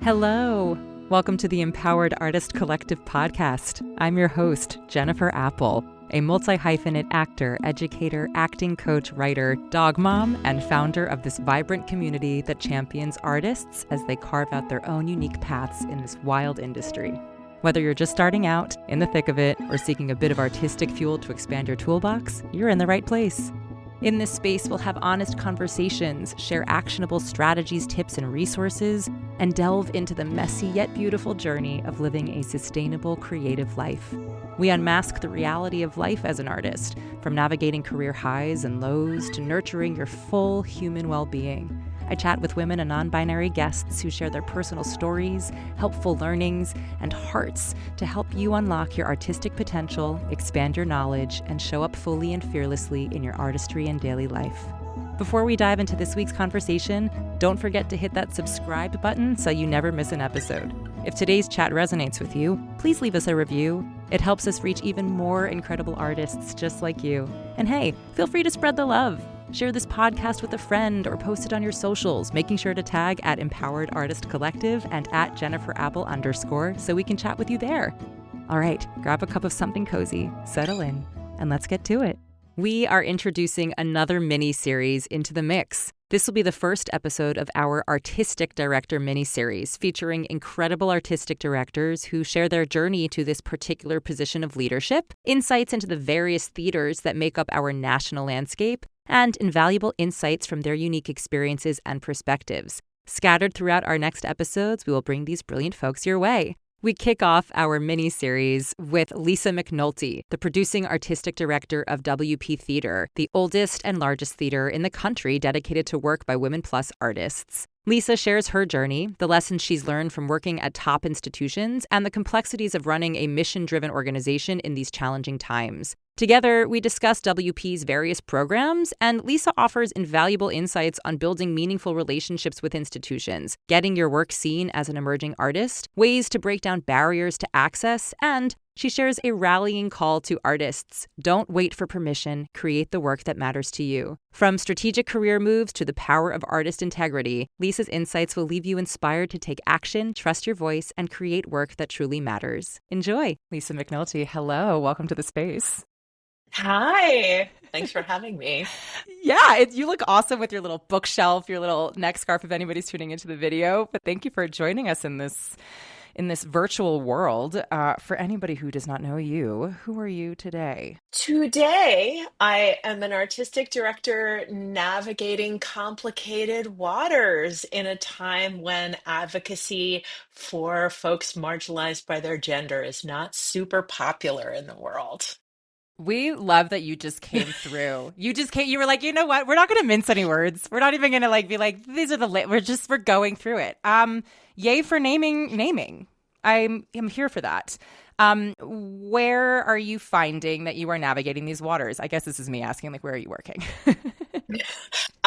Hello. Welcome to the Empowered Artist Collective podcast. I'm your host, Jennifer Apple, a multi-hyphenate actor, educator, acting coach, writer, dog mom, and founder of this vibrant community that champions artists as they carve out their own unique paths in this wild industry. Whether you're just starting out, in the thick of it, or seeking a bit of artistic fuel to expand your toolbox, you're in the right place. In this space, we'll have honest conversations, share actionable strategies, tips, and resources, and delve into the messy yet beautiful journey of living a sustainable, creative life. We unmask the reality of life as an artist, from navigating career highs and lows to nurturing your full human well-being. I chat with women and non-binary guests who share their personal stories, helpful learnings, and hearts to help you unlock your artistic potential, expand your knowledge, and show up fully and fearlessly in your artistry and daily life. Before we dive into this week's conversation, don't forget to hit that subscribe button so you never miss an episode. If today's chat resonates with you, please leave us a review. It helps us reach even more incredible artists just like you. And hey, feel free to spread the love. Share this podcast with a friend or post it on your socials, making sure to tag at Empowered Artist Collective and at @JenniferApple_ so we can chat with you there. All right, grab a cup of something cozy, settle in, and let's get to it. We are introducing another mini-series into the mix. This will be the first episode of our Artistic Director mini-series, featuring incredible artistic directors who share their journey to this particular position of leadership, insights into the various theaters that make up our national landscape, and invaluable insights from their unique experiences and perspectives. Scattered throughout our next episodes, we will bring these brilliant folks your way. We kick off our mini-series with Lisa McNulty, the producing artistic director of WP Theater, the oldest and largest theater in the country dedicated to work by women plus artists. Lisa shares her journey, the lessons she's learned from working at top institutions, and the complexities of running a mission-driven organization in these challenging times. Together, we discuss WP's various programs, and Lisa offers invaluable insights on building meaningful relationships with institutions, getting your work seen as an emerging artist, ways to break down barriers to access, and she shares a rallying call to artists. Don't wait for permission. Create the work that matters to you. From strategic career moves to the power of artist integrity, Lisa's insights will leave you inspired to take action, trust your voice, and create work that truly matters. Enjoy. Lisa McNulty, hello. Welcome to the space. Hi. Thanks for having me. Yeah, you look awesome with your little bookshelf, your little neck scarf if anybody's tuning into the video. But thank you for joining us in this virtual world. For anybody who does not know you, who are you today? Today, I am an artistic director navigating complicated waters in a time when advocacy for folks marginalized by their gender is not super popular in the world. We love that you just came through. You were like, you know what? We're not going to mince any words. We're not even going to be like, these are we're going through it. Yay for naming. I'm here for that. Where are you finding that you are navigating these waters? I guess this is me asking, where are you working?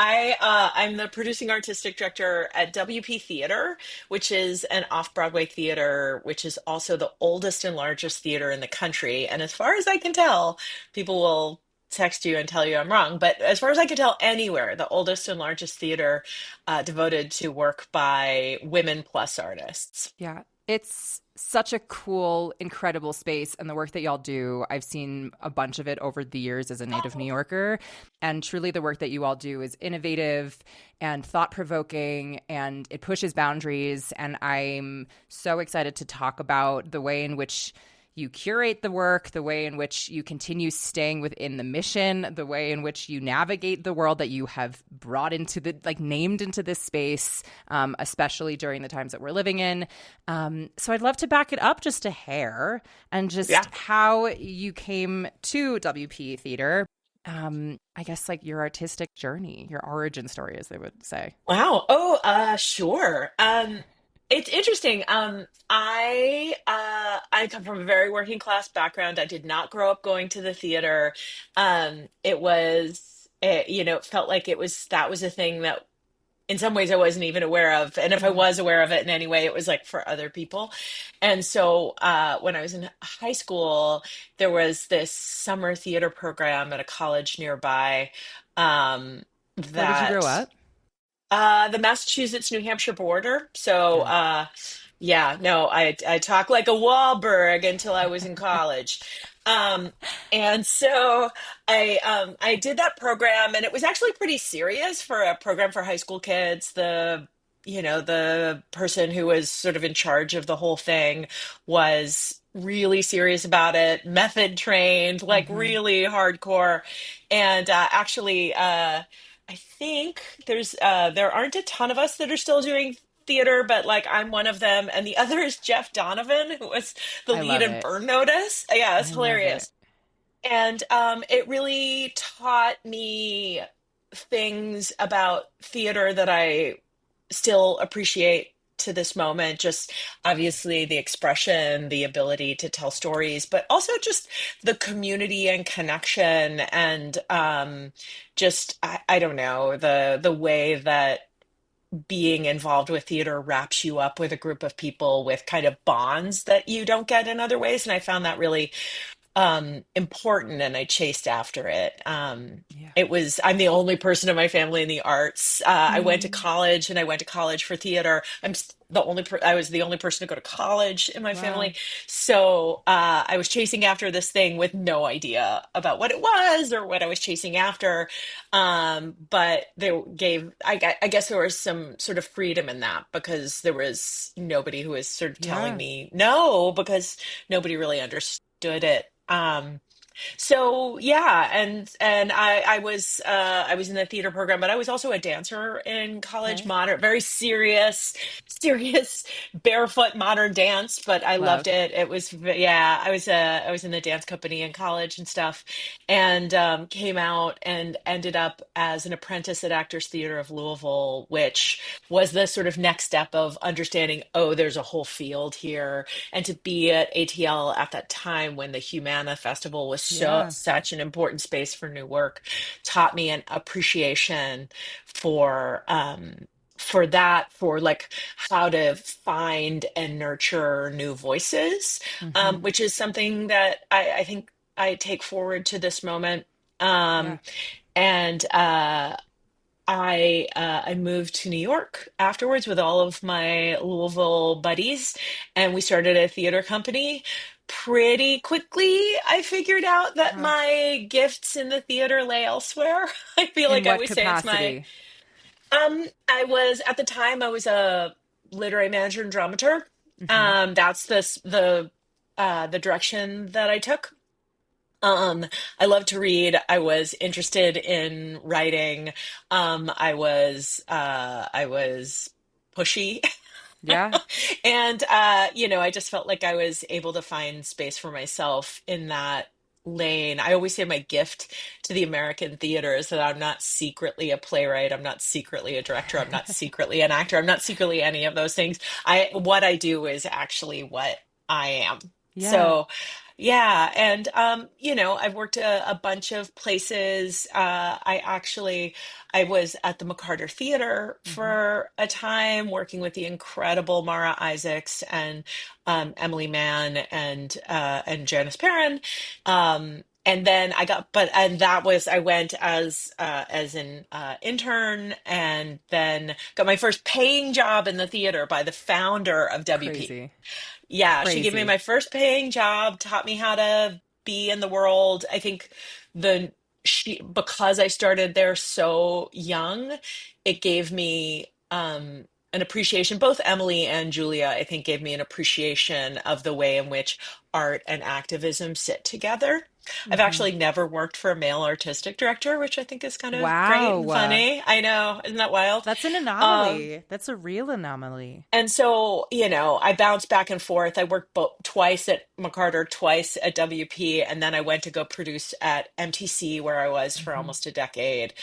I'm the producing artistic director at WP Theater, which is an off-Broadway theater, which is also the oldest and largest theater in the country. And as far as I can tell, people will text you and tell you I'm wrong, but as far as I can tell, anywhere, the oldest and largest theater devoted to work by women plus artists. Yeah. It's such a cool, incredible space, and the work that y'all do, I've seen a bunch of it over the years as a native New Yorker, and truly the work that you all do is innovative and thought-provoking, and it pushes boundaries, and I'm so excited to talk about the way in which you curate the work, the way in which you continue staying within the mission, the way in which you navigate the world that you have brought into named into this space, especially during the times that we're living in. So I'd love to back it up just a hair and just how you came to WP Theater. I guess your artistic journey, your origin story, as they would say. Wow. Oh, sure. It's interesting. I come from a very working class background. I did not grow up going to the theater. It felt like that was a thing that in some ways I wasn't even aware of. And if I was aware of it in any way, it was for other people. And so when I was in high school, there was this summer theater program at a college nearby. Where did you grow up? The Massachusetts New Hampshire border. So, Okay. yeah, no, I talk like a Wahlberg until I was in college. Um, and so I did that program, and it was actually pretty serious for a program for high school kids. The person who was sort of in charge of the whole thing was really serious about it, method trained, like Mm-hmm. really hardcore. And actually, I think there aren't a ton of us that are still doing theater, but like I'm one of them, and the other is Jeff Donovan, who was the I lead love in it. Burn Notice. Yeah, it's I love it. hilarious. And it really taught me things about theater that I still appreciate to this moment. Just obviously the expression, the ability to tell stories, but also just the community and connection, and just I don't know, the way that being involved with theater wraps you up with a group of people with kind of bonds that you don't get in other ways. And I found that really important, and I chased after it. Yeah. I'm the only person in my family in the arts. I went to Mm. college, and I went to college for theater. I was the only person to go to college in my family. Wow. So, I was chasing after this thing with no idea about what it was or what I was chasing after. But I guess there was some sort of freedom in that, because there was nobody who was sort of telling Yeah. me no, because nobody really understood it. So yeah, and I was in the theater program, but I was also a dancer in college, Okay. modern, very serious barefoot modern dance, but I loved Love. it. Yeah, I was in the dance company in college and stuff, and came out and ended up as an apprentice at Actors Theater of Louisville, which was the sort of next step of understanding, oh, there's a whole field here. And to be at ATL at that time when the Humana Festival was Yeah. such an important space for new work taught me an appreciation for for like how to find and nurture new voices, Mm-hmm. which is something that I think I take forward to this moment. Yeah. Um, and I moved to New York afterwards with all of my Louisville buddies, and we started a theater company. Pretty quickly, I figured out that Yeah. my gifts in the theater lay elsewhere. I feel In like I what always say it's my capacity? I was at the time I was a literary manager and dramaturg. Mm-hmm. That's the direction that I took. Um, I love to read. I was interested in writing. I was pushy. Yeah. And I just felt like I was able to find space for myself in that lane. I always say my gift to the American theater is that I'm not secretly a playwright, I'm not secretly a director, I'm not secretly an actor, I'm not secretly any of those things. I What I do is actually what I am. Yeah. So yeah, and I've worked a bunch of places. I was at the McCarter Theater Mm-hmm. for a time, working with the incredible Mara Isaacs and Emily Mann and Janice Perrin. And then and that was I went as an intern, and then got my first paying job in the theater by the founder of WP. Crazy. Yeah, she gave me Crazy. my first paying job, taught me how to be in the world. I think the she because I started there so young, it gave me an appreciation. Both Emily and Julia, I think, gave me an appreciation of the way in which art and activism sit together. I've Mm-hmm. actually never worked for a male artistic director, which I think is kind of great and Wow. funny. I know, isn't that wild? That's an Um, anomaly. That's a real anomaly. and so, I bounced back and forth. I worked twice at McCarter, twice at WP, and then I went to go produce at MTC, where I was for Mm-hmm. almost a decade,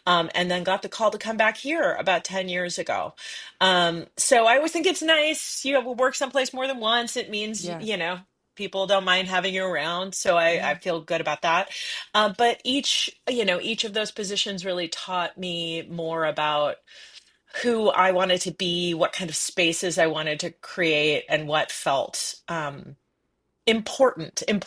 and then got the call to come back here about 10 years ago. So I always think it's nice. You work someplace more than once. It means, Yeah. people don't mind having you around. So I Yeah. feel good about that. But each of those positions really taught me more about who I wanted to be, what kind of spaces I wanted to create, and what felt Yeah. important in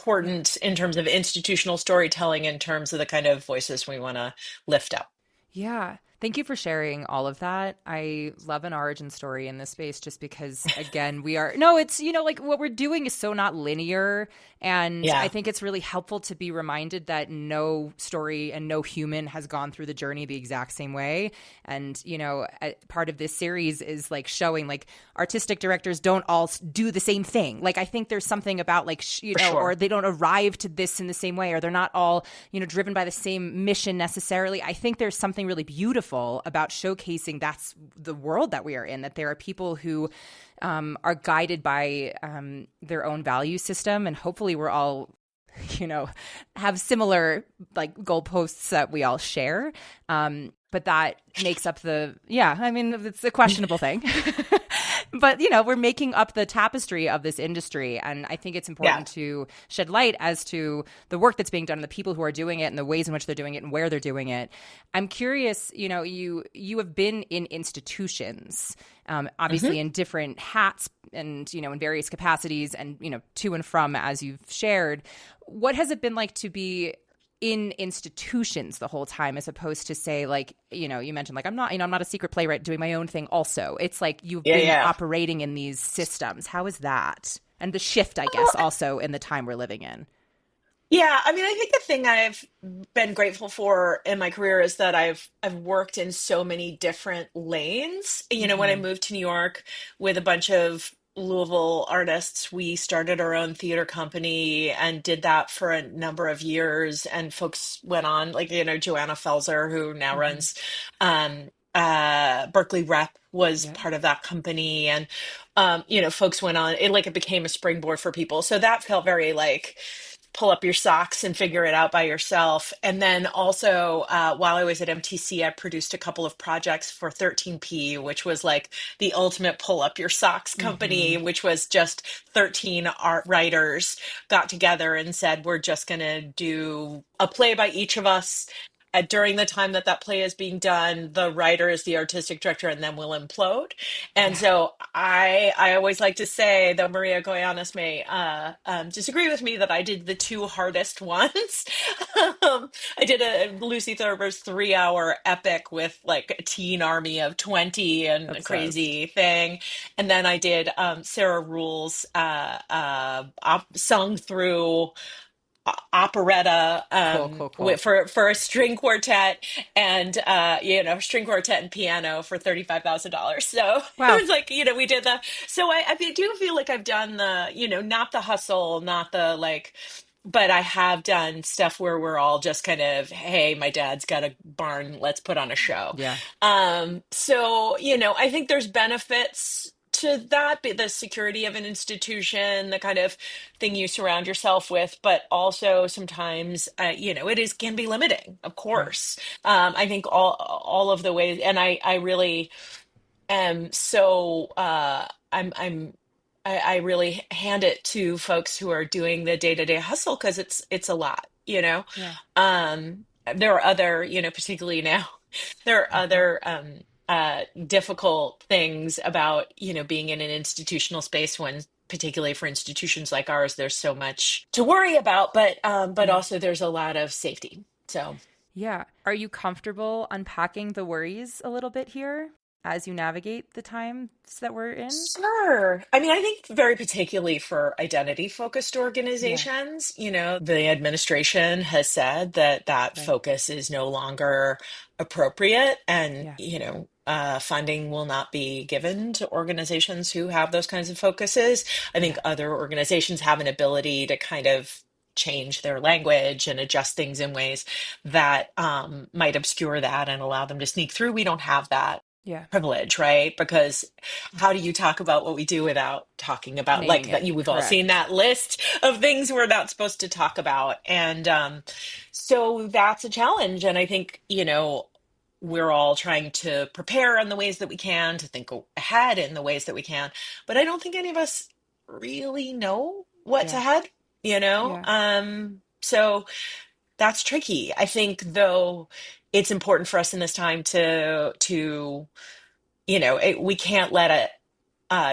terms of institutional storytelling, in terms of the kind of voices we want to lift up. Yeah. Thank you for sharing all of that. I love an origin story in this space just because, again, we are, no, it's, like what we're doing is so not linear. And I Yeah, think it's really helpful to be reminded that no story and no human has gone through the journey the exact same way. And, part of this series is like showing like artistic directors don't all do the same thing. Like, I think there's something about like, for or sure. they don't arrive to this in the same way, or they're not all, driven by the same mission necessarily. I think there's something really beautiful about showcasing that's the world that we are in, that there are people who are guided by their own value system. And hopefully we're all, have similar like goalposts that we all share. But that makes up it's a questionable thing. But, we're making up the tapestry of this industry. And I think it's Yeah. important to shed light as to the work that's being done and the people who are doing it and the ways in which they're doing it and where they're doing it. I'm curious, you have been in institutions, obviously Hmm. in different hats and, in various capacities and, to and from, as you've shared. What has it been like to be in institutions the whole time, as opposed to say, like, you mentioned, like, I'm not a secret playwright doing my own thing also. It's like you've Yeah, been yeah. operating in these systems. How is that? And the shift, I Well, guess, also in the time we're living in. yeah, I mean, I think the thing I've been grateful for in my career is that I've worked in so many different lanes. When I Mm-hmm. moved to New York with a bunch of Louisville artists, we started our own theater company and did that for a number of years. And folks went on, like, Joanna Felser, who now Mm-hmm. runs Berkeley Rep, was Yeah. part of that company. And folks went on, it became a springboard for people. So that felt very like pull up your socks and figure it out by yourself. And then also, while I was at MTC, I produced a couple of projects for 13P, which was like the ultimate pull up your socks Mm-hmm. company, which was just 13 art writers got together and said, we're just going to do a play by each of us. During the time that that play is being done, the writer is the artistic director, and then we'll implode. And Yeah. so I always like to say, though Maria Goyanis may disagree with me, that I did the two hardest ones. I did a Lucy Thurber's 3 hour epic with like a teen army of 20 and a Obsessed. crazy thing. And then I did Sarah Rule's sung through operetta Cool, cool, cool. for a string quartet and string quartet and piano for $35,000. So it Wow. was like, we did the, so I do feel like I've done the, not the hustle, not the like, but I have done stuff where we're all just kind of, hey, my dad's got a barn, let's put on a show. Yeah. So, I think there's benefits to that, the security of an institution, the kind of thing you surround yourself with, but also sometimes, it is can be limiting, of Yeah. course. I think all of the ways, and I really am so I really hand it to folks who are doing the day-to-day hustle because it's a lot, Yeah. there are other, particularly now, there are Mm-hmm. other difficult things about, being in an institutional space when, particularly for institutions like ours, there's so much to worry about, but Yeah. also there's a lot of safety. So. Yeah. Are you comfortable unpacking the worries a little bit here as you navigate the times that we're in? Sure. I mean, I think very particularly for identity focused Yeah. organizations, the administration has said that that Right. focus is no longer appropriate and, Yeah. funding will not be given to organizations who have those kinds of focuses. I think Yeah. other organizations have an ability to kind of change their language and adjust things in ways that might obscure that and allow them to sneak through. We don't have that Yeah. privilege, right? Because how do you talk about what we do without talking about Naming like that? it. We've all seen Correct. that list of things we're not supposed to talk about, and so that's a challenge. And I think we're all trying to prepare in the ways that we can, to think ahead in the ways that we can, but I don't think any of us really know what's Yeah. ahead. Yeah. So that's tricky. I think though it's important for us in this time to we can't let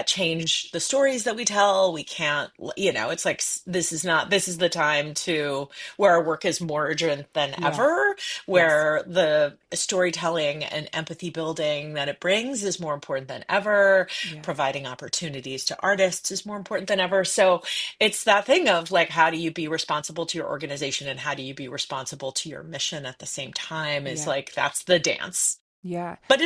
change the stories that we tell. We can't, it's like this is the time to where our work is more urgent than Yeah. ever, Yes. where the storytelling and empathy building that it brings is more important than ever. Yeah. Providing opportunities to artists is more important than ever. So it's that thing of like, how do you be responsible to your organization and how do you be responsible to your mission at the same time is Yeah. like, that's the dance. Yeah. But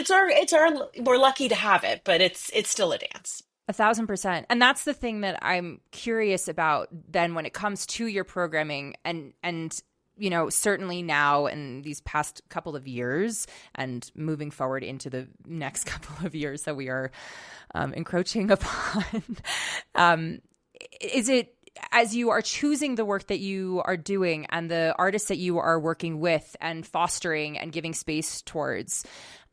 we're lucky to have it, but it's still a dance. 1,000%. And that's the thing that I'm curious about then when it comes to your programming and certainly now in these past couple of years and moving forward into the next couple of years that we are encroaching upon. Is it as you are choosing the work that you are doing and the artists that you are working with and fostering and giving space towards,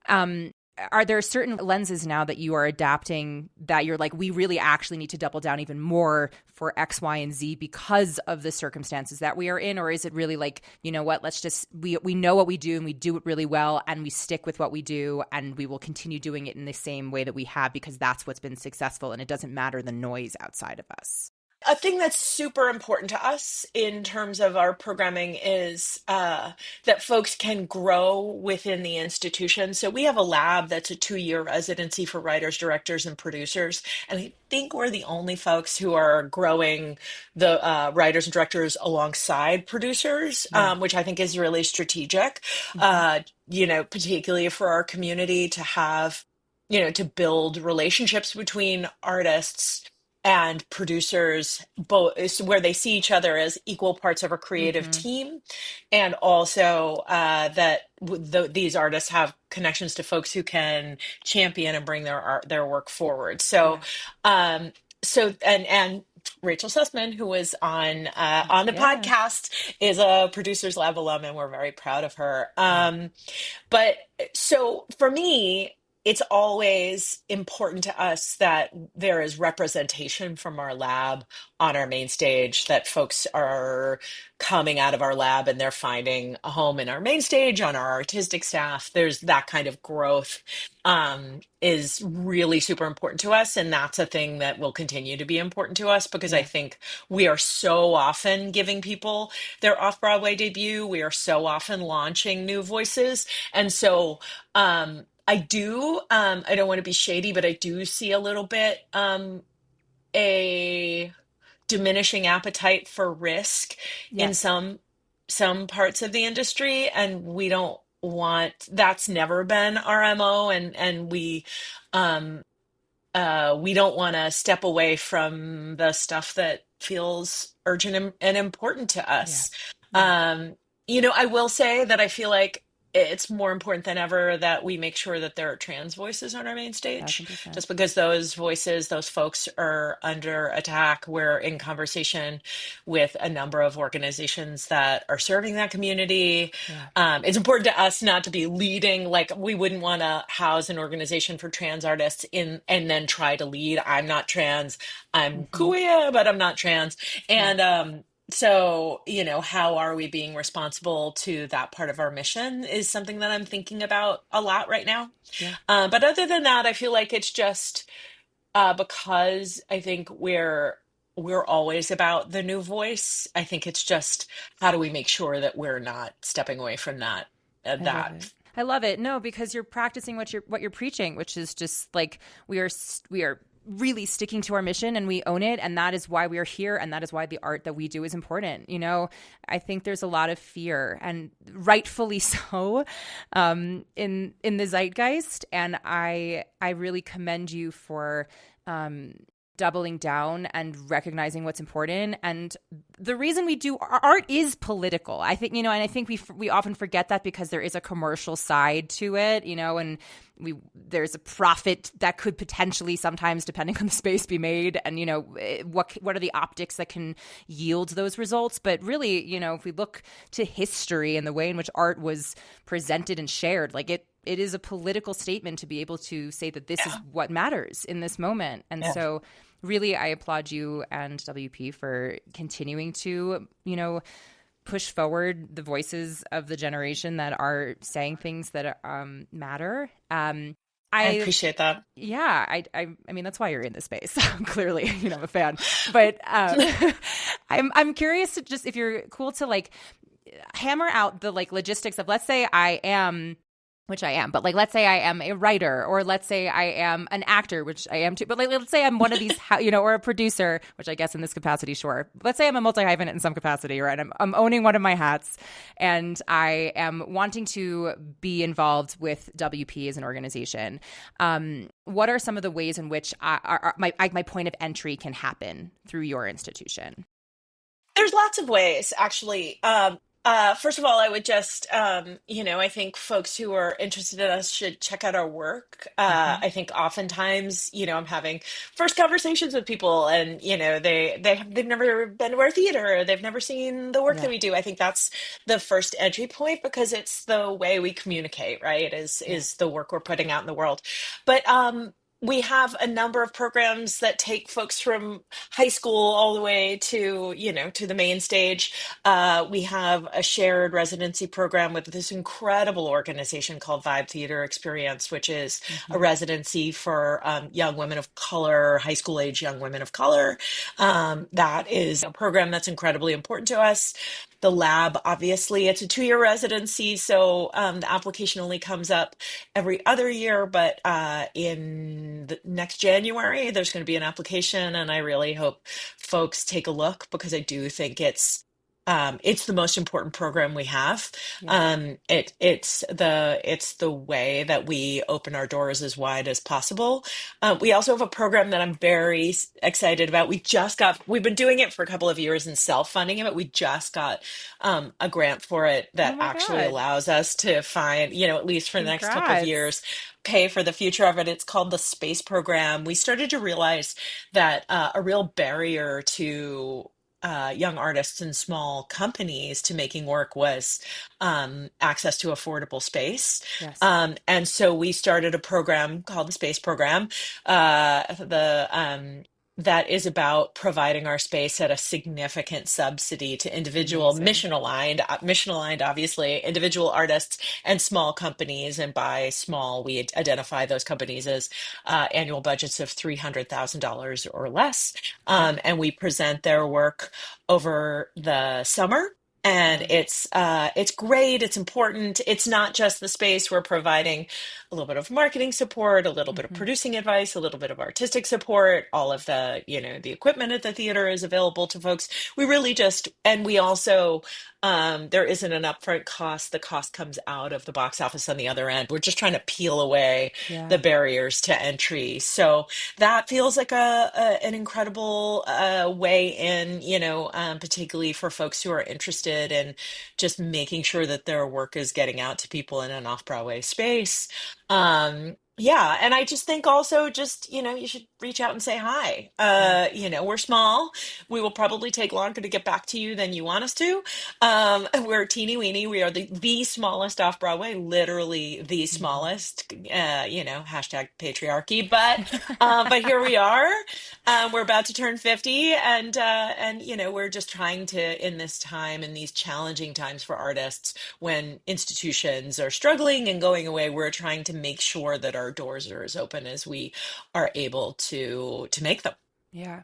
are there certain lenses now that you are adapting that you're like, we really actually need to double down even more for X, Y, and Z because of the circumstances that we are in? Or is it really like, you know what, let's just, we know what we do and we do it really well and we stick with what we do and we will continue doing it in the same way that we have because that's what's been successful and it doesn't matter the noise outside of us? A thing that's super important to us in terms of our programming is that folks can grow within the institution. So we have a lab that's a 2-year residency for writers, directors, and producers. And I think we're the only folks who are growing the writers and directors alongside producers, Yeah. which I think is really strategic, Mm-hmm. particularly for our community to have, to build relationships between artists and producers, both where they see each other as equal parts of a creative Mm-hmm. team, and also that these artists have connections to folks who can champion and bring their work forward. So, Yeah. um, and Rachel Sussman, who was on the Yeah. podcast, is a Producers Lab alum, and we're very proud of her. Yeah. But so for me, it's always important to us that there is representation from our lab on our main stage, that folks are coming out of our lab and they're finding a home in our main stage on our artistic staff. There's that kind of growth is really super important to us. And that's a thing that will continue to be important to us because I Yeah. think we are so often giving people their off-Broadway debut. We are so often launching new voices. And so I don't want to be shady, but I do see a little bit a diminishing appetite for risk in Yes. some parts of the industry, and we don't want that's never been our MO, and we don't want to step away from the stuff that feels urgent and important to Yeah. us. Yeah. I will say that I feel like it's more important than ever that we make sure that there are trans voices on our main stage, 1,000%. just because those voices, those folks are under attack. We're in conversation with a number of organizations that are serving that community. Yeah. It's important to us not to be leading, like we wouldn't want to house an organization for trans artists in and then try to lead. I'm not trans, I'm Mm-hmm. queer, but I'm not trans. Yeah. And so, how are we being responsible to that part of our mission is something that I'm thinking about a lot right now. Yeah. But other than that, I feel like it's just because I think we're always about the new voice. I think it's just how do we make sure that we're not stepping away from that I love it. I love it. No, because you're practicing what you're preaching, which is just like we are really sticking to our mission and we own it, and that is why we are here, and that is why the art that we do is important. I think there's a lot of fear, and rightfully so, in the zeitgeist, and I really commend you for doubling down and recognizing what's important. And the reason we do art is political, I think, and I think we often forget that because there is a commercial side to it, and there's a profit that could potentially sometimes, depending on the space, be made. And, what are the optics that can yield those results? But really, if we look to history and the way in which art was presented and shared, like it is a political statement to be able to say that this is what matters in this moment. And so really, I applaud you and WP for continuing to, push forward the voices of the generation that are saying things that matter. I I appreciate that. yeah, I mean that's why you're in this space. Clearly, I'm a fan. But I'm curious to just if you're cool to like hammer out the like logistics of, let's say I am, which I am, but like let's say I am a writer, or let's say I am an actor, which I am too, but like let's say I'm one of these or a producer, which I guess in this capacity, sure. Let's say I'm a multi-hyphenate in some capacity, right? I'm owning one of my hats, and I am wanting to be involved with WP as an organization. What are some of the ways in which my point of entry can happen through your institution? There's lots of ways, actually. First of all, I would just, I think folks who are interested in us should check out our work. Mm-hmm. I think oftentimes, I'm having first conversations with people, and they've never been to our theater, they've never seen the work that Yeah. we do. I think that's the first entry point because it's the way we communicate, right? Yeah. Is the work we're putting out in the world. But we have a number of programs that take folks from high school all the way to to the main stage. We have a shared residency program with this incredible organization called Vibe Theater Experience, which is a Mm-hmm. residency for young women of color, high school age young women of color. That is a program that's incredibly important to us. The lab, obviously, it's a 2-year residency, so the application only comes up every other year, but in the next January, there's going to be an application, and I really hope folks take a look because I do think it's the most important program we have. Yeah. It's the way that we open our doors as wide as possible. We also have a program that I'm very excited about. We've been doing it for a couple of years and self-funding it, but we just got a grant for it Oh that my actually God. allows us to find, at least for the next couple of Congrats. years, pay for the future of it. It's called the Space Program. We started to realize that a real barrier to young artists and small companies to making work was access to affordable space. Yes. And so we started a program called the Space Program. The That is about providing our space at a significant subsidy to individual Amazing. mission aligned, obviously, individual artists and small companies. And by small, we identify those companies as annual budgets of $300,000 or less. Okay. And we present their work over the summer. And Yeah. it's great. It's important. It's not just the space. We're providing a little bit of marketing support, a little bit of Mm-hmm. producing advice, a little bit of artistic support. All of the equipment at the theater is available to folks. We really just, and we also, there isn't an upfront cost. The cost comes out of the box office on the other end. We're just trying to peel away the Yeah. barriers to entry. So that feels like an incredible way in, particularly for folks who are interested in just making sure that their work is getting out to people in an off-Broadway space. Yeah, and I just think also just, you should reach out and say hi. Yeah. We're small. We will probably take longer to get back to you than you want us to. We're teeny weeny. We are the smallest off Broadway, literally the Mm-hmm. smallest, hashtag patriarchy. But here we are. We're about to turn 50, and we're just trying to, in this time, in these challenging times for artists, when institutions are struggling and going away, we're trying to make sure that our doors are as open as we are able to make them. Yeah.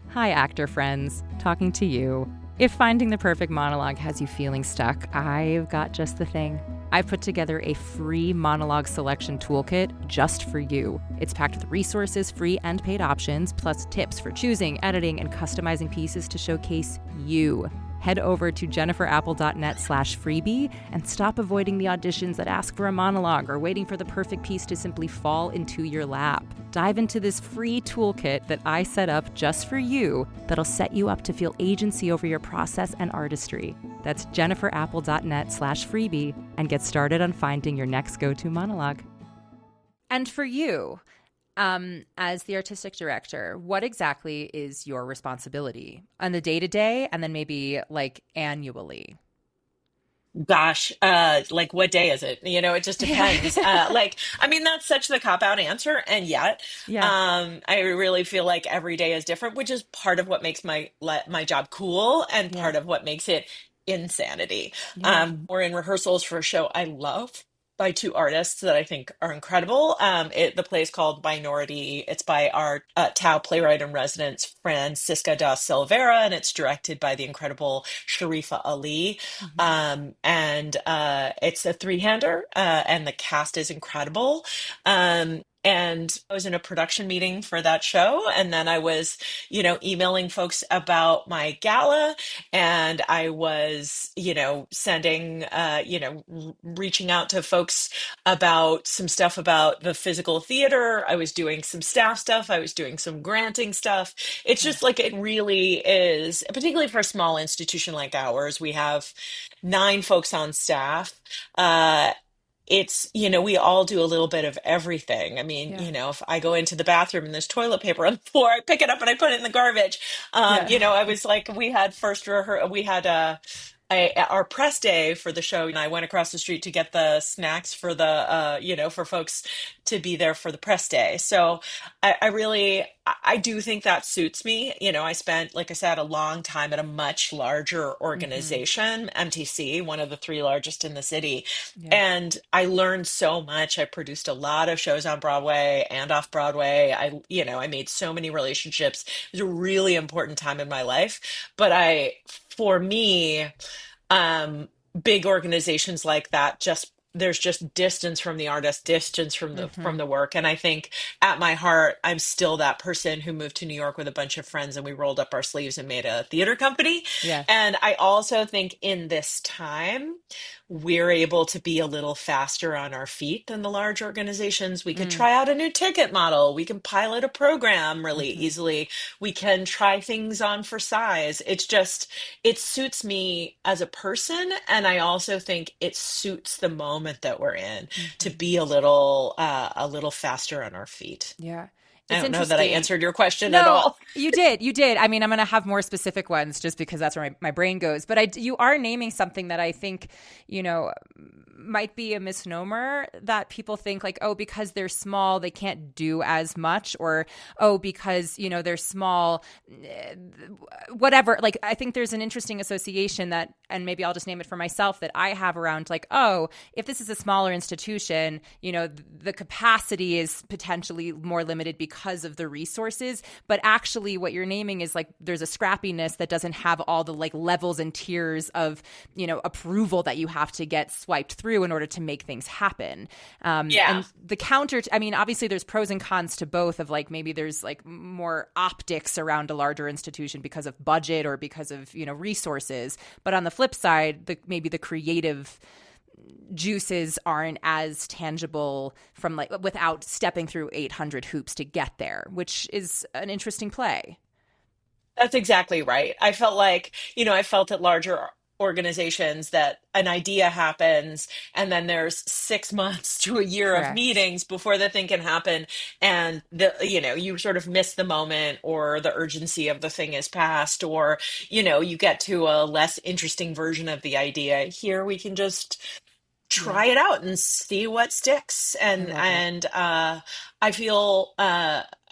Hi, actor friends. Talking to you. If finding the perfect monologue has you feeling stuck, I've got just the thing. I've put together a free monologue selection toolkit just for you. It's packed with resources, free and paid options, plus tips for choosing, editing, and customizing pieces to showcase you. Head over to jenniferapple.net/freebie and stop avoiding the auditions that ask for a monologue or waiting for the perfect piece to simply fall into your lap. Dive into this free toolkit that I set up just for you that'll set you up to feel agency over your process and artistry. That's jenniferapple.net/freebie and get started on finding your next go-to monologue. And for you, as the artistic director, what exactly is your responsibility on the day-to-day and then maybe like annually? Gosh, like what day is it? It just depends. Yeah. I mean, that's such the cop-out answer, and yet, Yeah. I really feel like every day is different, which is part of what makes my job cool and Yeah. part of what makes it insanity. Yeah. We're in rehearsals for a show I love. by two artists that I think are incredible. The play is called Minority. It's by our Tao playwright in residence, Francisca da Silveira, and it's directed by the incredible Sharifa Ali. Hmm. And It's a three-hander, and the cast is incredible. And I was in a production meeting for that show, and then I was, emailing folks about my gala, and I was, sending, reaching out to folks about some stuff about the physical theater. I was doing some staff stuff. I was doing some granting stuff. It's Yeah. just like it really is, particularly for a small institution like ours. We have 9 folks on staff. We all do a little bit of everything. I mean, Yeah. if I go into the bathroom and there's toilet paper on the floor, I pick it up and I put it in the garbage. Yeah. I was like, we had our press day for the show, and I went across the street to get the snacks for for folks to be there for the press day. So I do think that suits me. I spent, like I said, a long time at a much larger Hmm. organization, MTC, one of the 3 largest in the city. Yeah. And I learned so much. I produced a lot of shows on Broadway and off Broadway. I made so many relationships. It was a really important time in my life. But for me, um, big organizations like that, just there's just distance from the artist, distance from the Hmm. work. And I think at my heart, I'm still that person who moved to New York with a bunch of friends, and we rolled up our sleeves and made a theater company. Yeah. And I also think in this time, we're able to be a little faster on our feet than the large organizations. We could Mm. try out a new ticket model. We can pilot a program really Hmm. easily. We can try things on for size. It suits me as a person, and I also think it suits the moment that we're in to Hmm. be a little faster on our feet. Yeah. I It's don't know that I interesting. answered your question at No, all. you did. You did. I mean, I'm going to have more specific ones just because that's where my brain goes. But you are naming something that I think, you know, might be a misnomer, that people think like, oh, because they're small, they can't do as much, or, oh, because, they're small, whatever. Like, I think there's an interesting association that, and maybe I'll just name it for myself, that I have around like, oh, if this is a smaller institution, the capacity is potentially more limited because of the resources. But actually what you're naming is like, there's a scrappiness that doesn't have all the like levels and tiers of, approval that you have to get swiped through in order to make things happen. Yeah. And the counter, I mean, obviously there's pros and cons to both, of like, maybe there's like more optics around a larger institution because of budget or because of, resources. But on the flip side, maybe the creative juices aren't as tangible from like without stepping through 800 hoops to get there, which is an interesting play. That's exactly right. I felt at larger organizations that an idea happens, and then there's 6 months to a year of Correct. meetings before the thing can happen. And you sort of miss the moment, or the urgency of the thing is past, or, you get to a less interesting version of the idea. Here we can just Yeah, try it out and see what sticks. I and love it. and I feel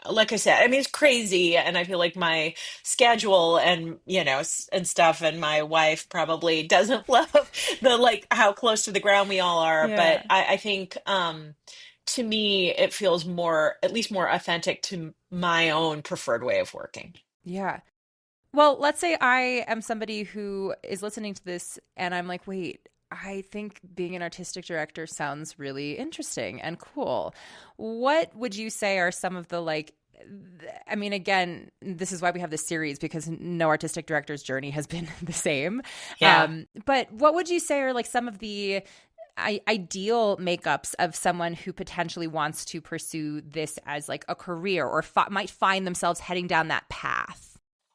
like I said, I mean, it's crazy, and I feel like my schedule and and stuff, and my wife probably doesn't love the like how close to the ground we all are. But Yeah. I think to me it feels more, at least more authentic to my own preferred way of working. Yeah. Well, let's say I am somebody who is listening to this and I'm like, wait, I think being an artistic director sounds really interesting and cool. What would you say are some of the like, I mean, again, this is why we have this series, because no artistic director's journey has been the same. Yeah. But what would you say are like some of the ideal makeups of someone who potentially wants to pursue this as like a career, or might find themselves heading down that path?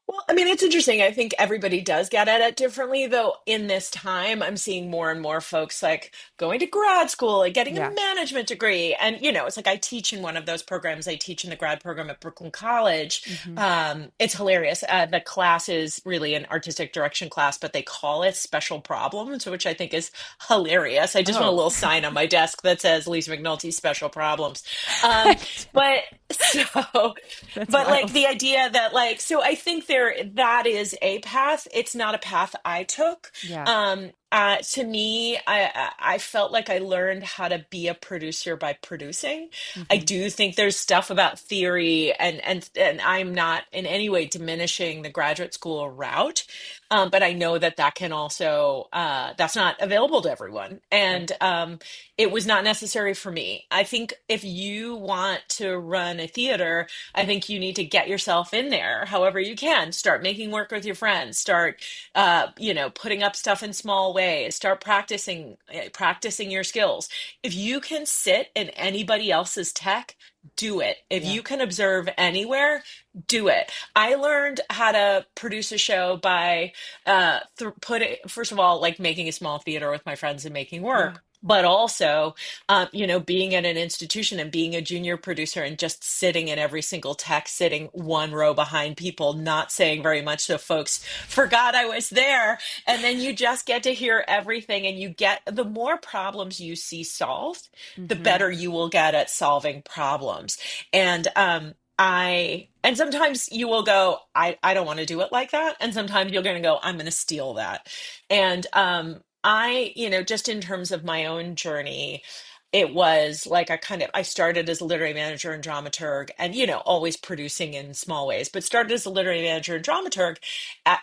Well, I mean, it's interesting. I think everybody does get at it differently, though. In this time, I'm seeing more and more folks like going to grad school, like getting a Yeah. management degree. And, it's like I teach in one of those programs. I teach in the grad program at Brooklyn College. Hmm. It's hilarious. The class is really an artistic direction class, but they call it special problems, which I think is hilarious. I just want a Oh, little sign on my desk that says Lisa McNulty special problems. I- Um, but so that's but like wild. the idea that so I think that is a path. It's not a path I took. Yeah. To me, I felt like I learned how to be a producer by producing. I Hmm. do think there's stuff about theory, and I'm not in any way diminishing the graduate school route, but I know that that can also that's not available to everyone, Right. and it was not necessary for me. I think if you want to run a theater, I think you need to get yourself in there, however you can. Start making work with your friends. Start putting up stuff in small ways, start practicing your skills. If you can sit in anybody else's tech, do it. If Yeah. you can observe anywhere, do it. I learned how to produce a show by put it first of all, like making a small theater with my friends and making Yeah. work. But also, being at an institution and being a junior producer and just sitting in every single tech, sitting one row behind people, not saying very much so folks forgot I was there. And then you just get to hear everything, and you get the more problems you see solved, the Hmm. better you will get at solving problems. And and sometimes you will go, I don't want to do it like that. And sometimes you're going to go, I'm going to steal that. And just in terms of my own journey, it was like I started as a literary manager and dramaturg and, always producing in small ways, but started as a literary manager and dramaturg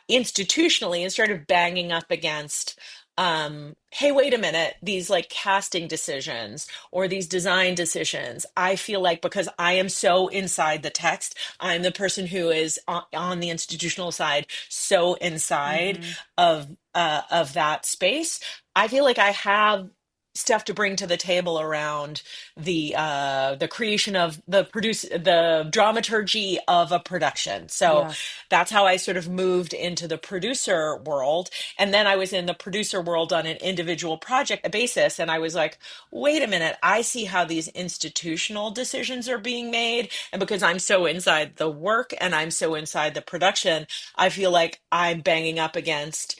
institutionally and started banging up against, hey, wait a minute, these like casting decisions or these design decisions. I feel like because I am so inside the text, I'm the person who is on the institutional side, so inside Hmm. of that space. I feel like I have stuff to bring to the table around the creation of the dramaturgy of a production. So Yeah. that's how I sort of moved into the producer world. And then I was in the producer world on an individual project basis. And I was like, wait a minute, I see how these institutional decisions are being made. And because I'm so inside the work and I'm so inside the production, I feel like I'm banging up against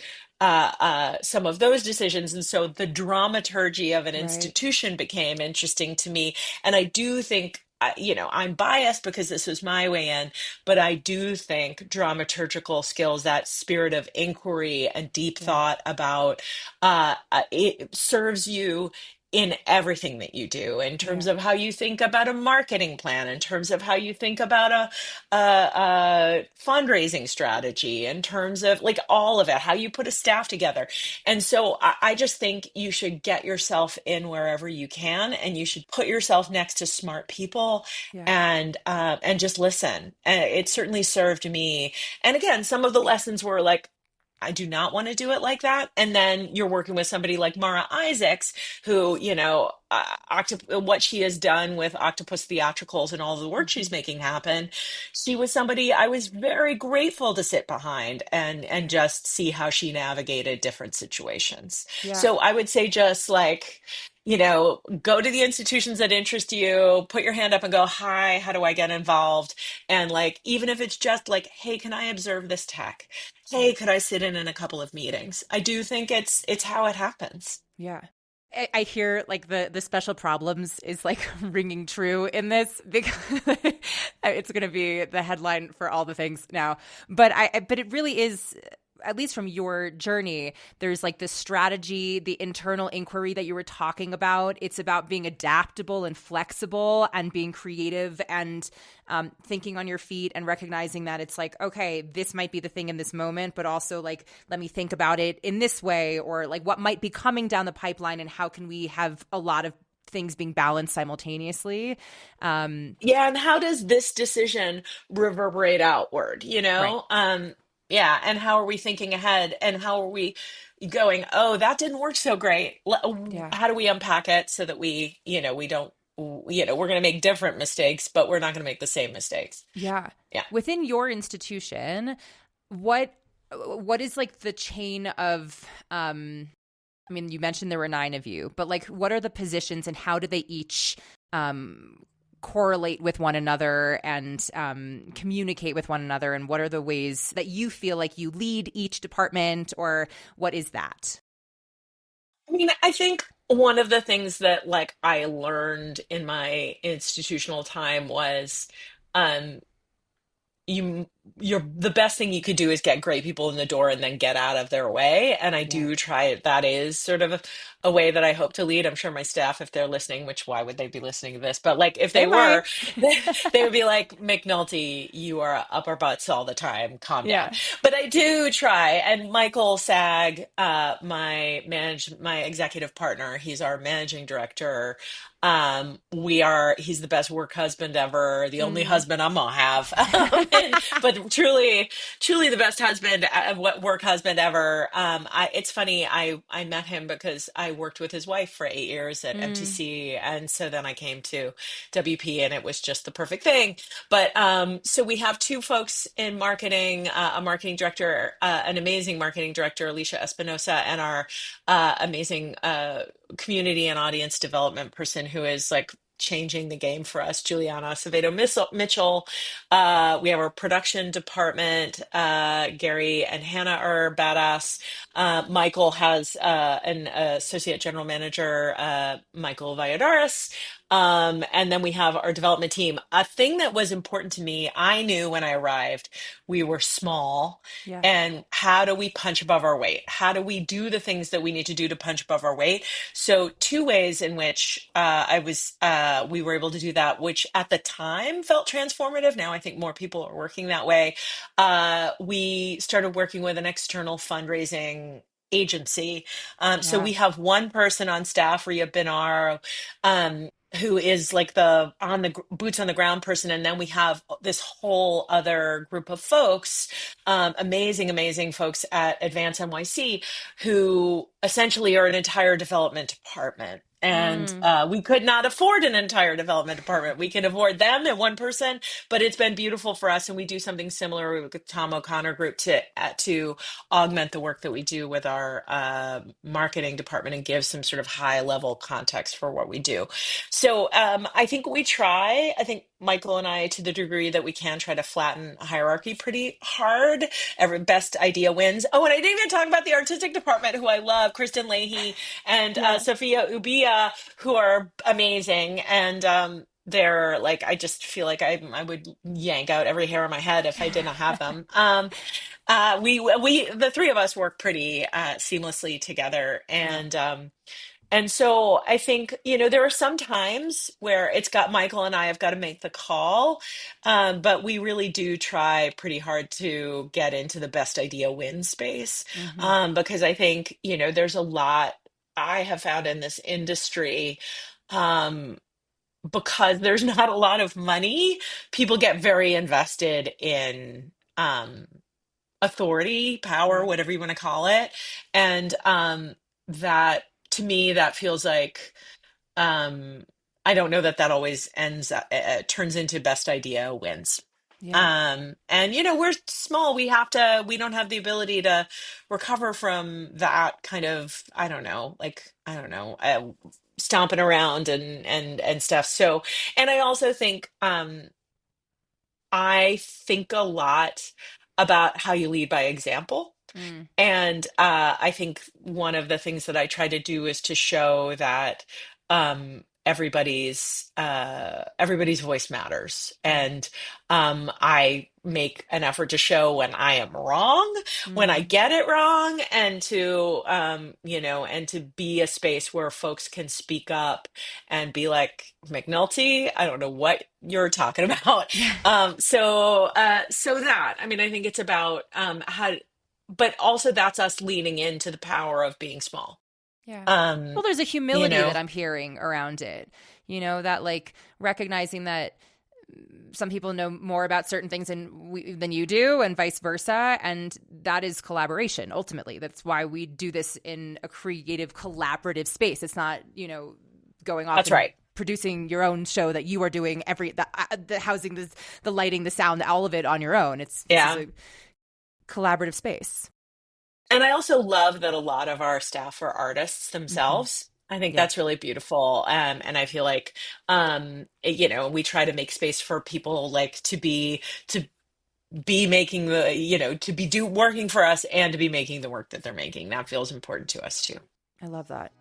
some of those decisions. And so the dramaturgy of an Right. institution became interesting to me. And I do think, I'm biased because this was my way in, but I do think dramaturgical skills, that spirit of inquiry and deep Yeah. thought about it serves you in everything that you do, in terms Yeah. of how you think about a marketing plan, in terms of how you think about a fundraising strategy, in terms of like all of it, how you put a staff together. And so I just think you should get yourself in wherever you can, and you should put yourself next to smart people Yeah. and just listen. And it certainly served me. And again, some of the lessons were like, I do not want to do it like that. And then you're working with somebody like Mara Isaacs, who, what she has done with Octopus Theatricals and all the work she's Hmm. making happen. She was somebody I was very grateful to sit behind and Yeah. just see how she navigated different situations. Yeah. So I would say just like, go to the institutions that interest you, put your hand up and go, hi, how do I get involved? And like, even if it's just like, hey, can I observe this tech? Yeah. Hey, could I sit in a couple of meetings? I do think it's how it happens. Yeah. I hear like the special problems is like ringing true in this because it's going to be the headline for all the things now. But it really is, at least from your journey, there's like the strategy, the internal inquiry that you were talking about. It's about being adaptable and flexible and being creative and thinking on your feet and recognizing that it's like, okay, this might be the thing in this moment, but also like, let me think about it in this way, or like what might be coming down the pipeline and how can we have a lot of things being balanced simultaneously. Yeah, and how does this decision reverberate outward, Right. Yeah, and how are we thinking ahead and how are we going, oh, that didn't work so great. Yeah. How do we unpack it so that we don't, we're going to make different mistakes, but we're not going to make the same mistakes. Yeah. Yeah. Within your institution, what what is like the chain of I mean, you mentioned there were nine of you, but like what are the positions and how do they each um correlate with one another and communicate with one another, and what are the ways that you feel like you lead each department, or what is that? I mean, I think one of the things that like I learned in my institutional time was um the best thing you could do is get great people in the door and then get out of their way. And I Yeah. do try, that is sort of a way that I hope to lead. I'm sure my staff, if they're listening, which why would they be listening to this? But like if They they might. were, they would be like, McNulty, you are up our butts all the time. Calm down. Yeah. But I do try. And Michael Sag, my executive partner, he's our managing director. He's the best work husband ever, the only Mm. husband I'm gonna have. But truly the best husband, work husband ever. It's funny. I met him because I worked with his wife for 8 years at Mm. MTC, and so then I came to WP, and it was just the perfect thing. But so we have two folks in marketing, a marketing director, an amazing marketing director, Alicia Espinosa, and our amazing community and audience development person who is like changing the game for us, Juliana Acevedo Mitchell. We have our production department. Gary and Hannah are badass. Michael has an associate general manager, Michael Valladares. And then we have our development team. A thing that was important to me, I knew when I arrived, we were small. Yeah. And how do we punch above our weight? How do we do the things that we need to do to punch above our weight? So two ways in which we were able to do that, which at the time felt transformative. Now I think more people are working that way. We started working with an external fundraising agency. So Yeah. we have one person on staff, Ria Binar, who is like the boots on the ground person, and then we have this whole other group of folks, amazing folks at Advance NYC, who essentially are an entire development department. And Mm. we could not afford an entire development department. We can afford them and one person, but it's been beautiful for us. And we do something similar with the Tom O'Connor group to augment the work that we do with our marketing department and give some sort of high level context for what we do. So I think we try. I think Michael and I, to the degree that we can, try to flatten hierarchy pretty hard. Every best idea wins. Oh, and I didn't even talk about the artistic department, who I love, Kristen Leahy and Yeah. Sophia Ubia, who are amazing. And they're like, I just feel like I would yank out every hair on my head if I didn't have them. The three of us work pretty seamlessly together, Yeah. and so I think, there are some times where it's got Michael and I have got to make the call, but we really do try pretty hard to get into the best idea win space, Mm-hmm. because I think, there's a lot I have found in this industry, um, because there's not a lot of money, people get very invested in authority, power, Yeah. whatever you want to call it. And that to me, that feels like um, I don't know that that always turns into best idea wins. Yeah. And we're small. We don't have the ability to recover from that kind of, I don't know, stomping around and stuff. So, and I also think, I think a lot about how you lead by example. Mm. And I think one of the things that I try to do is to show that everybody's voice matters, Yeah. and I make an effort to show when I am wrong, when I Mm. get it wrong, and to be a space where folks can speak up and be like, McNulty, I don't know what you're talking about. Yeah. So that, I mean, I think it's about how, but also that's us leaning into the power of being small. Yeah. Um, Well, there's a you humility that know, I'm hearing around it. That like recognizing that some people know more about certain things than you do, and vice versa. And that is collaboration. Ultimately, that's why we do this in a creative, collaborative space. It's not, going off that's and right. producing your own show that you are doing the housing, the lighting, the sound, all of it on your own. This is Yeah. a collaborative space. And I also love that a lot of our staff are artists Hmm. themselves. I think Yeah. that's really beautiful. And I feel like, we try to make space for people like to be making to be working for us and to be making the work that they're making. That feels important to us too. I love that.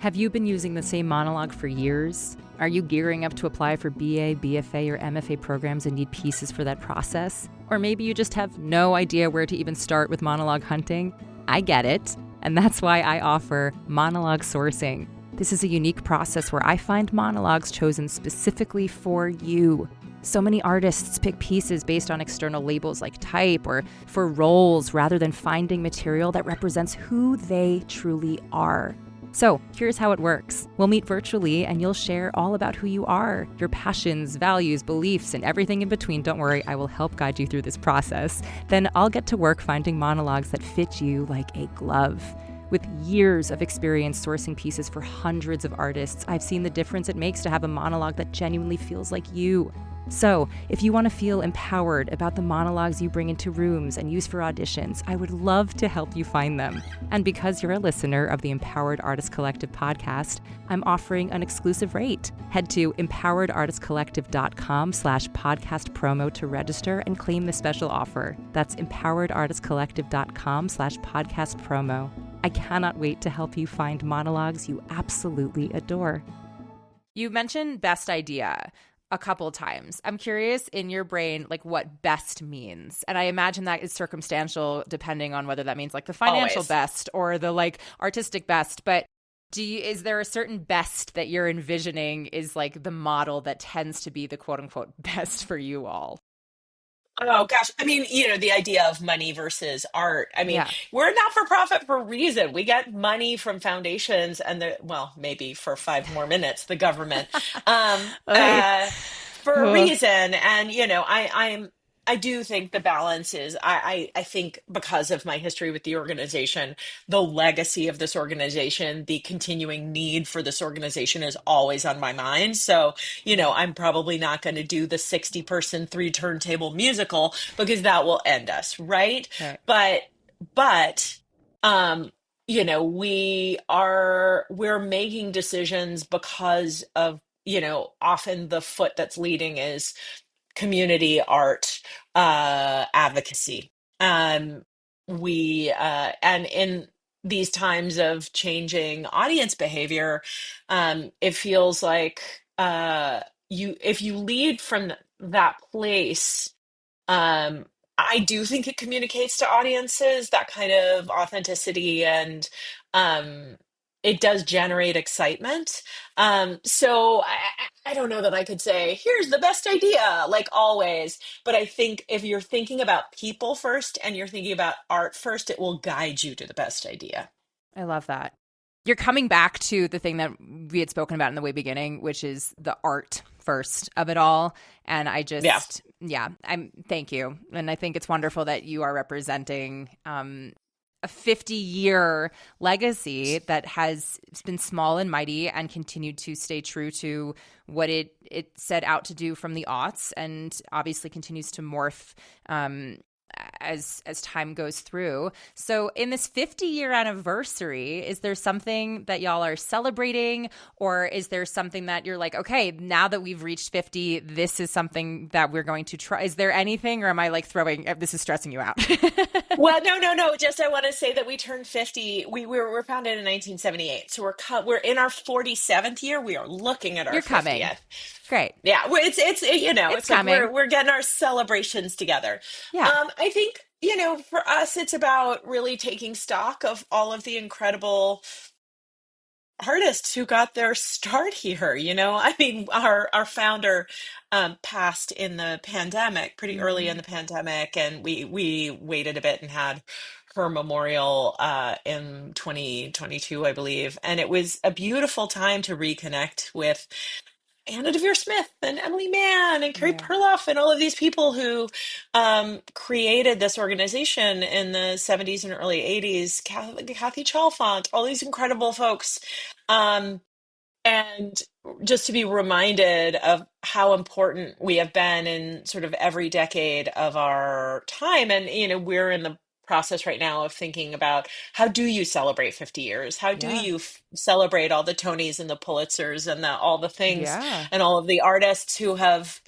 Have you been using the same monologue for years? Are you gearing up to apply for BA, BFA, or MFA programs and need pieces for that process? Or maybe you just have no idea where to even start with monologue hunting? I get it, and that's why I offer monologue sourcing. This is a unique process where I find monologues chosen specifically for you. So many artists pick pieces based on external labels like type or for roles rather than finding material that represents who they truly are. So here's how it works. We'll meet virtually and you'll share all about who you are, your passions, values, beliefs, and everything in between. Don't worry, I will help guide you through this process. Then I'll get to work finding monologues that fit you like a glove. With years of experience sourcing pieces for hundreds of artists, I've seen the difference it makes to have a monologue that genuinely feels like you. So, if you want to feel empowered about the monologues you bring into rooms and use for auditions, I would love to help you find them. And because you're a listener of the Empowered Artist Collective podcast, I'm offering an exclusive rate. Head to empoweredartistcollective.com/podcast promo to register and claim the special offer. That's empoweredartistcollective.com/podcast promo. I cannot wait to help you find monologues you absolutely adore. You mentioned best idea a couple times. I'm curious in your brain, like what best means. And I imagine that is circumstantial depending on whether that means like the financial Always. best or the like artistic best. But is there a certain best that you're envisioning is like the model that tends to be the quote unquote best for you all? Oh gosh. I mean, the idea of money versus art. I mean, Yeah. we're not for profit for a reason. We get money from foundations and well, maybe for 5 more minutes, the government, Oy. for a Ugh. reason. And, I do think the balance is, I think because of my history with the organization, the legacy of this organization, the continuing need for this organization is always on my mind. So, Right. I'm probably not going to do the 60-person 3 turntable musical because that will end us, right? Right. But but we're making decisions because of, often the foot that's leading is community art advocacy. Um, and in these times of changing audience behavior, it feels like if you lead from that place, um, I do think it communicates to audiences that kind of authenticity and um, it does generate excitement. So I don't know that I could say, here's the best idea, like always. But I think if you're thinking about people first and you're thinking about art first, it will guide you to the best idea. I love that. You're coming back to the thing that we had spoken about in the way beginning, which is the art first of it all. And I Yeah. just, yeah, thank you. And I think it's wonderful that you are representing a 50-year legacy that has been small and mighty and continued to stay true to what it set out to do from the aughts, and obviously continues to morph as time goes through. So in this 50-year anniversary, is there something that y'all are celebrating, or is there something that you're like, okay, now that we've reached 50, this is something that we're going to try? Is there anything, or am I like this is stressing you out? Well, no. Just I want to say that we turned 50. We're founded in 1978, so we're in our 47th year. We are looking at our You're coming. 50th. Great. Yeah, It's it's like coming. we're getting our celebrations together. Yeah. I think for us, it's about really taking stock of all of the incredible artists who got their start here. I mean, our founder passed in the pandemic, pretty early in Mm-hmm. the pandemic, and we waited a bit and had her memorial in 2022, I believe, and it was a beautiful time to reconnect with Anna Devere Smith and Emily Mann and Carrie Yeah. Perloff and all of these people who created this organization in the 70s and early 80s. Kathy Chalfant, all these incredible folks. Um, and just to be reminded of how important we have been in sort of every decade of our time. And, we're in the process right now of thinking about how do you celebrate 50 years? How do Yeah. you celebrate all the Tonys and the Pulitzers and all the things Yeah. and all of the artists who have,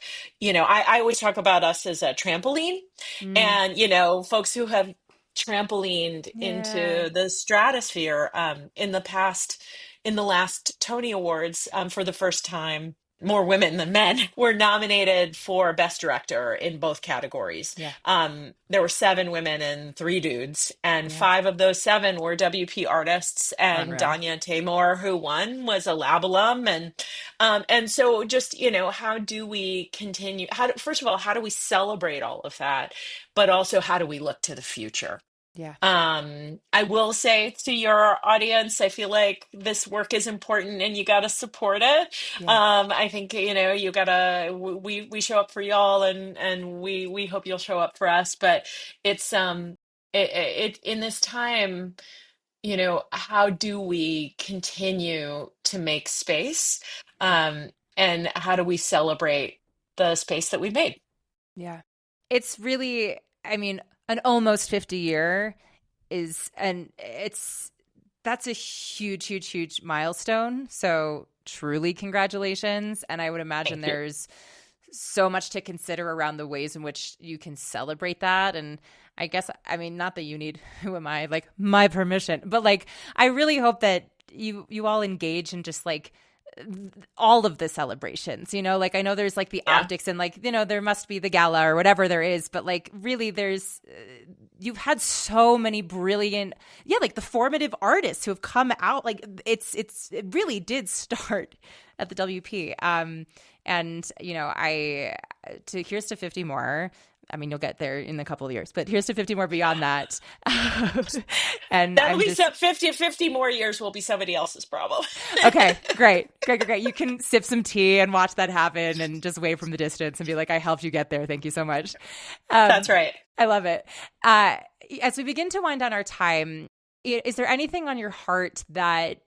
I always talk about us as a trampoline Mm. and, folks who have trampolined Yeah. into the stratosphere in the past in the last Tony Awards, for the first time, more women than men were nominated for Best Director in both categories. Yeah. There were seven women and three dudes, and Yeah. five of those seven were WP artists. And Unreal. Danya Tamor, who won, was a lab alum. And so just, how do we continue? First of all, how do we celebrate all of that? But also, how do we look to the future? Yeah. I will say to your audience, I feel like this work is important and you got to support it. Yeah. I think, you gotta, we show up for y'all, and we hope you'll show up for us. But it's, in this time, how do we continue to make space? Yeah. And how do we celebrate the space that we've made? Yeah. It's really, I mean, an almost 50-year and that's a huge, huge, huge milestone. So truly congratulations. And I would imagine Thank you. there's so much to consider around the ways in which you can celebrate that. And I guess, I mean, not that you need, who am I, like my permission, but like, I really hope that you all engage in just like all of the celebrations, like I know there's like the Yeah. optics and like, there must be the gala or whatever there is, but like really there's, you've had so many brilliant, like the formative artists who have come out, like it really did start at the WP. And here's to 50 more. I mean, you'll get there in a couple of years, but here's to 50 more beyond that. And That'll I'm be just 50 more years will be somebody else's problem. okay, great. You can sip some tea and watch that happen and just wave from the distance and be like, I helped you get there. Thank you so much. That's right. I love it. As we begin to wind down our time, is there anything on your heart that,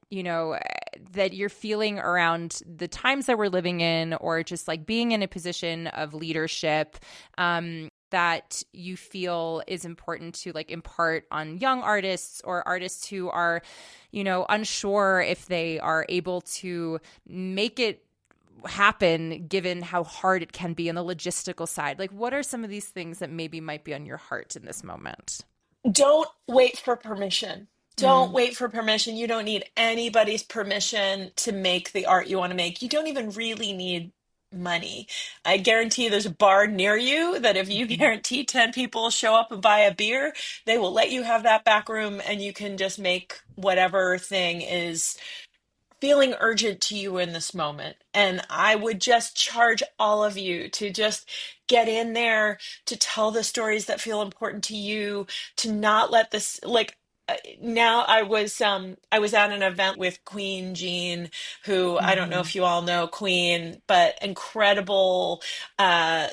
that you're feeling around the times that we're living in, or just like being in a position of leadership, that you feel is important to like impart on young artists or artists who are, unsure if they are able to make it happen given how hard it can be on the logistical side? Like, what are some of these things that maybe might be on your heart in this moment? Don't wait for permission. Don't Mm, wait for permission. You don't need anybody's permission to make the art you want to make. You don't even really need money. I guarantee there's a bar near you that if you mhm. guarantee 10 people show up and buy a beer, they will let you have that back room, and you can just make whatever thing is feeling urgent to you in this moment. And I would just charge all of you to just get in there, to tell the stories that feel important to you, to not let this now I was at an event with Queen Jean, who I don't know Mhm. if you all know Queen, but incredible uh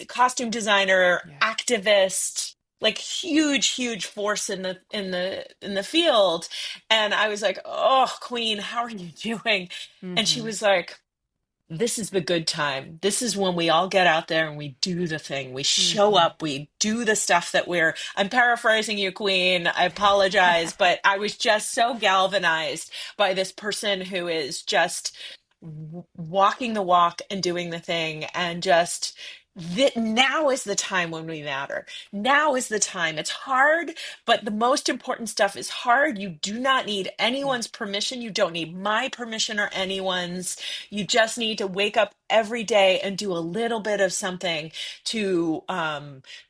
costume designer, Yeah. activist, like huge force in the field. And I was like, "Oh, Queen, how are you doing?" And she Mhm. was like, "This is the good time. This is when we all get out there and we do the thing. We show Mhm. up, we do the stuff that I'm paraphrasing you, Queen. I apologize, but I was just so galvanized by this person who is just walking the walk and doing the thing, and just that now is the time when we matter. Now is the time. It's hard, but the most important stuff is hard. You do not need Yeah. anyone's permission. You don't need my permission or anyone's. You just need to wake up every day and do a little bit of something to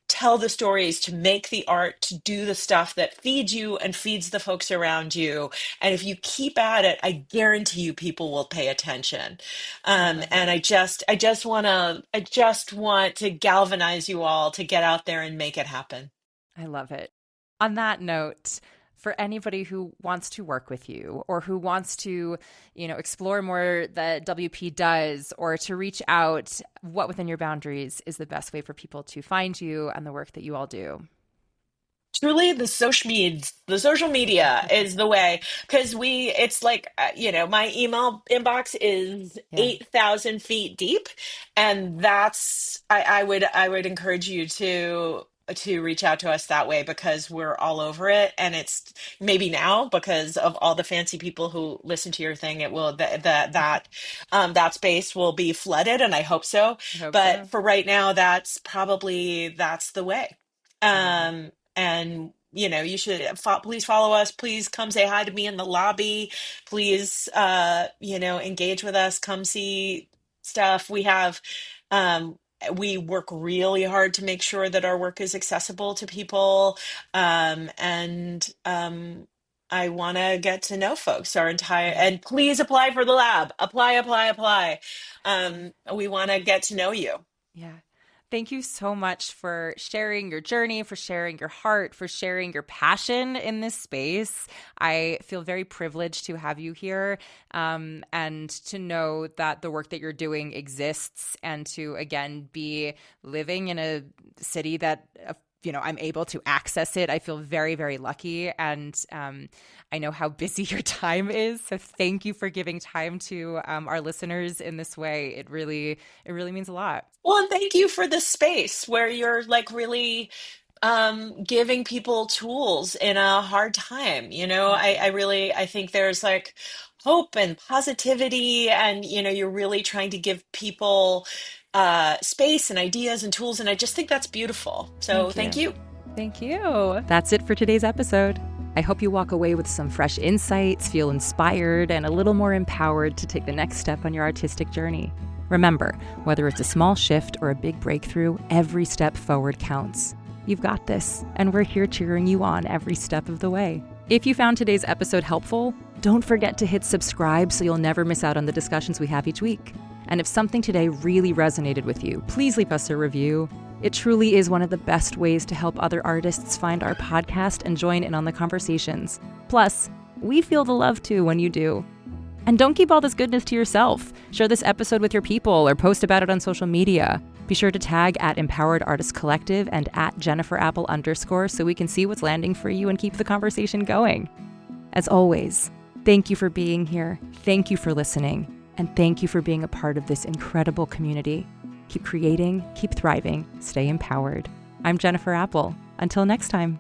tell the stories, to make the art, to do the stuff that feeds you and feeds the folks around you. And if you keep at it, I guarantee you people will pay attention. I love And it. I just want to galvanize you all to get out there and make it happen. I love it. On that note, for anybody who wants to work with you or who wants to, explore more that WP does, or to reach out, what within your boundaries is the best way for people to find you and the work that you all do? Truly, the social media is the way, because it's like, my email inbox is Yeah. 8,000 feet deep. And I would encourage you to reach out to us that way, because we're all over it. And it's maybe now, because of all the fancy people who listen to your thing, it will that space will be flooded, and I hope so. I hope But so. for right now, that's the way. I love it. And you should please follow us. Please come say hi to me in the lobby. Please, engage with us. Come see stuff. Um, we work really hard to make sure that our work is accessible to people. And I want to get to know folks Yeah. and please apply for the lab. Apply, apply, apply. We want to get to know you. Yeah. Thank you so much for sharing your journey, for sharing your heart, for sharing your passion in this space. I feel very privileged to have you here, and to know that the work that you're doing exists, and to, again, be living in a city that I'm able to access it. I feel very, very lucky. And I know how busy your time is. So thank you for giving time to our listeners in this way. It really means a lot. Well, and thank you for this space where you're like really giving people tools in a hard time. Thank you. I think there's like hope and positivity, and you're really trying to give people space and ideas and tools, and I just think that's beautiful. So Thank thank you. you. Thank you. That's it for today's episode. I hope you walk away with some fresh insights, feel inspired, and a little more empowered to take the next step on your artistic journey. Remember, whether it's a small shift or a big breakthrough, every step forward counts. You've got this, and we're here cheering you on every step of the way. If you found today's episode helpful, don't forget to hit subscribe so you'll never miss out on the discussions we have each week. And if something today really resonated with you, please leave us a review. It truly is one of the best ways to help other artists find our podcast and join in on the conversations. Plus, we feel the love too when you do. And don't keep all this goodness to yourself. Share this episode with your people or post about it on social media. Be sure to tag at Empowered Artist Collective and at @JenniferApple_ so we can see what's landing for you and keep the conversation going. As always, thank you for being here. Thank you for listening. And thank you for being a part of this incredible community. Keep creating, keep thriving, stay empowered. I'm Jennifer Apple. Until next time.